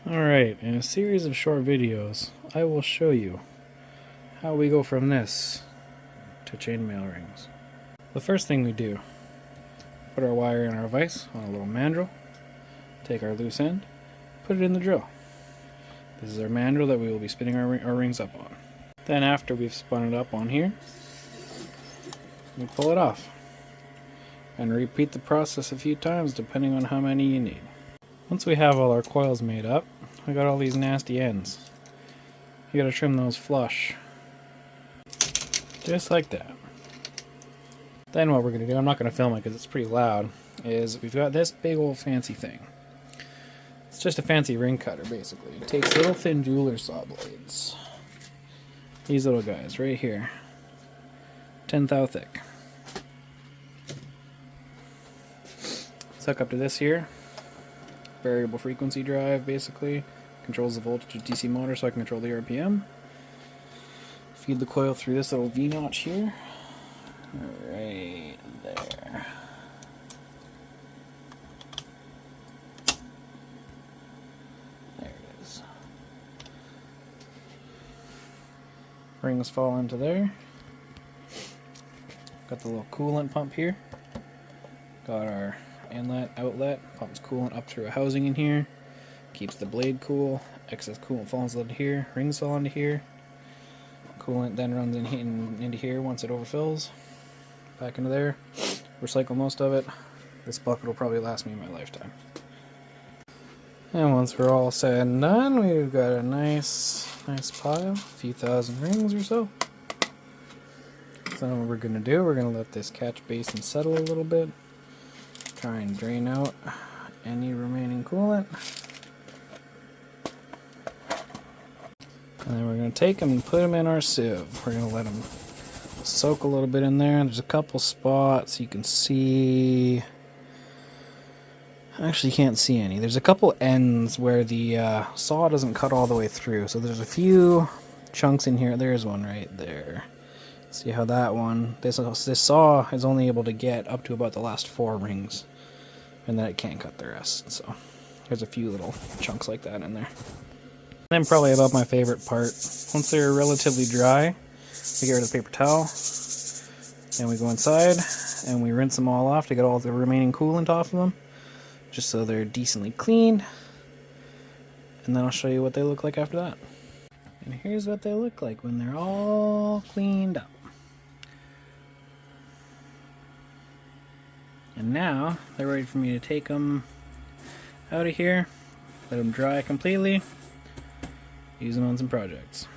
Alright, in a series of short videos, I will show you how we go from this to chainmail rings. The first thing we do, put our wire in our vise on a little mandrel, take our loose end, put it in the drill. This is our mandrel that we will be spinning our rings up on. Then after we've spun it up on here, we pull it off. And repeat the process a few times depending on how many you need. Once we have all our coils made up, we got all these nasty ends. You gotta trim those flush. Just like that. Then what we're gonna do, I'm not gonna film it because it's pretty loud, is we've got this big old fancy thing. It's just a fancy ring cutter basically. It takes little thin jeweler saw blades. These little guys right here. 10 thou thick. Let's hook up to this here. Variable frequency drive basically. Controls the voltage of DC motor so I can control the RPM. Feed the coil through this little V-notch here. Right there. There it is. Rings fall into there. Got the little coolant pump here. Got our inlet, outlet, pumps coolant up through a housing in here, keeps the blade cool, excess coolant falls into here, rings fall into here, coolant then runs into here once it overfills, back into there, recycle most of it. This bucket will probably last me my lifetime. And once we're all said and done, we've got a nice pile, a few thousand rings or so. So what we're going to do, we're going to let this catch base and settle a little bit. Try and drain out any remaining coolant. And then we're going to take them and put them in our sieve. We're going to let them soak a little bit in there. There's a couple spots you can see. Actually, you can't see any. There's a couple ends where the saw doesn't cut all the way through. So there's a few chunks in here. There's one right there. See how that one, this saw is only able to get up to about the last 4 rings, and then it can't cut the rest. So there's a few little chunks like that in there. Then probably about my favorite part, once they're relatively dry, we get rid of the paper towel, and we go inside and we rinse them all off to get all the remaining coolant off of them, just so they're decently cleaned. And then I'll show you what they look like after that. And here's what they look like when they're all cleaned up. And now they're ready for me to take them out of here, let them dry completely, use them on some projects.